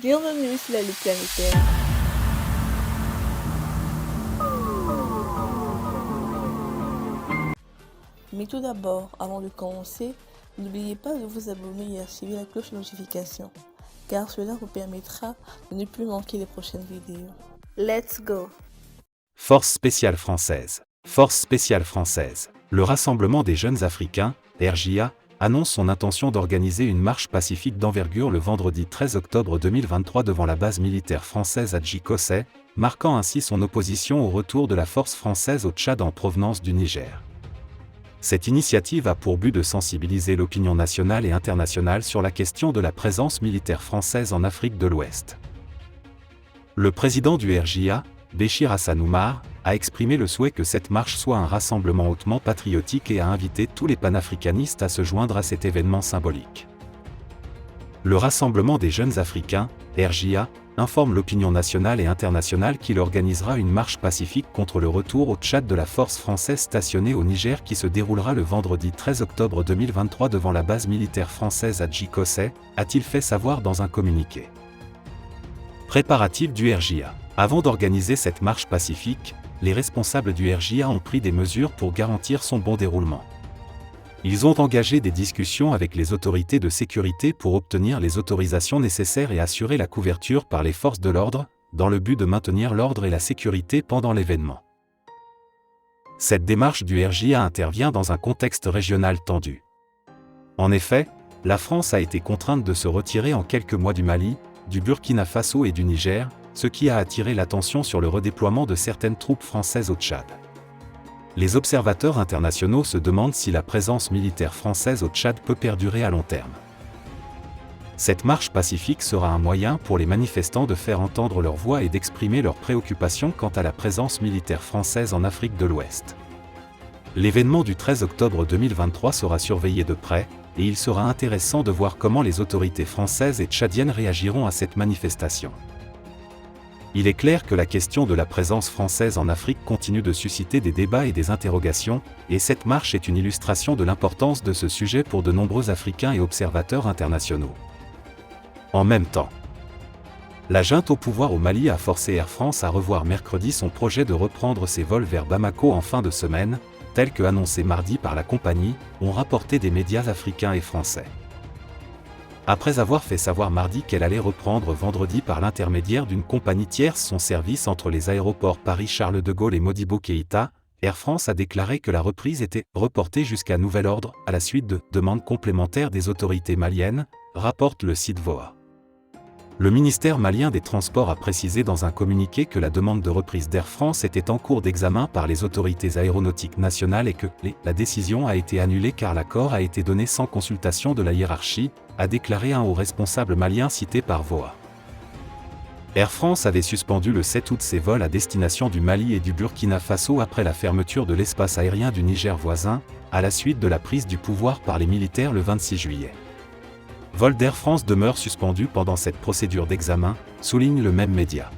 Bienvenue sur la Loupe planétaire. Mais tout d'abord, avant de commencer, n'oubliez pas de vous abonner et activer la cloche de notification, car cela vous permettra de ne plus manquer les prochaines vidéos. Let's go! Force spéciale française. Force spéciale française. Le Rassemblement des jeunes africains, RJA, annonce son intention d'organiser une marche pacifique d'envergure le vendredi 13 octobre 2023 devant la base militaire française à Djikoseh, marquant ainsi son opposition au retour de la force française au Tchad en provenance du Niger. Cette initiative a pour but de sensibiliser l'opinion nationale et internationale sur la question de la présence militaire française en Afrique de l'Ouest. Le président du RJA, Béchir Hassan Oumar, a exprimé le souhait que cette marche soit un rassemblement hautement patriotique et a invité tous les panafricanistes à se joindre à cet événement symbolique. Le Rassemblement des jeunes africains, RJA, informe l'opinion nationale et internationale qu'il organisera une marche pacifique contre le retour au Tchad de la force française stationnée au Niger qui se déroulera le vendredi 13 octobre 2023 devant la base militaire française à Djikoseh, a-t-il fait savoir dans un communiqué. Préparatifs du RJA. Avant d'organiser cette marche pacifique, les responsables du RJA ont pris des mesures pour garantir son bon déroulement. Ils ont engagé des discussions avec les autorités de sécurité pour obtenir les autorisations nécessaires et assurer la couverture par les forces de l'ordre, dans le but de maintenir l'ordre et la sécurité pendant l'événement. Cette démarche du RJA intervient dans un contexte régional tendu. En effet, la France a été contrainte de se retirer en quelques mois du Mali, du Burkina Faso et du Niger, ce qui a attiré l'attention sur le redéploiement de certaines troupes françaises au Tchad. Les observateurs internationaux se demandent si la présence militaire française au Tchad peut perdurer à long terme. Cette marche pacifique sera un moyen pour les manifestants de faire entendre leur voix et d'exprimer leurs préoccupations quant à la présence militaire française en Afrique de l'Ouest. L'événement du 13 octobre 2023 sera surveillé de près, et il sera intéressant de voir comment les autorités françaises et tchadiennes réagiront à cette manifestation. Il est clair que la question de la présence française en Afrique continue de susciter des débats et des interrogations, et cette marche est une illustration de l'importance de ce sujet pour de nombreux Africains et observateurs internationaux. En même temps, la junte au pouvoir au Mali a forcé Air France à revoir mercredi son projet de reprendre ses vols vers Bamako en fin de semaine, tel que annoncé mardi par la compagnie, ont rapporté des médias africains et français. Après avoir fait savoir mardi qu'elle allait reprendre vendredi par l'intermédiaire d'une compagnie tierce son service entre les aéroports Paris-Charles de Gaulle et Modibo Keïta, Air France a déclaré que la reprise était reportée jusqu'à nouvel ordre à la suite de demandes complémentaires des autorités maliennes, rapporte le site VOA. Le ministère malien des Transports a précisé dans un communiqué que la demande de reprise d'Air France était en cours d'examen par les autorités aéronautiques nationales et que la décision a été annulée car l'accord a été donné sans consultation de la hiérarchie, a déclaré un haut responsable malien cité par VOA. Air France avait suspendu le 7 août ses vols à destination du Mali et du Burkina Faso après la fermeture de l'espace aérien du Niger voisin, à la suite de la prise du pouvoir par les militaires le 26 juillet. Vol d'Air France demeure suspendu pendant cette procédure d'examen, souligne le même média.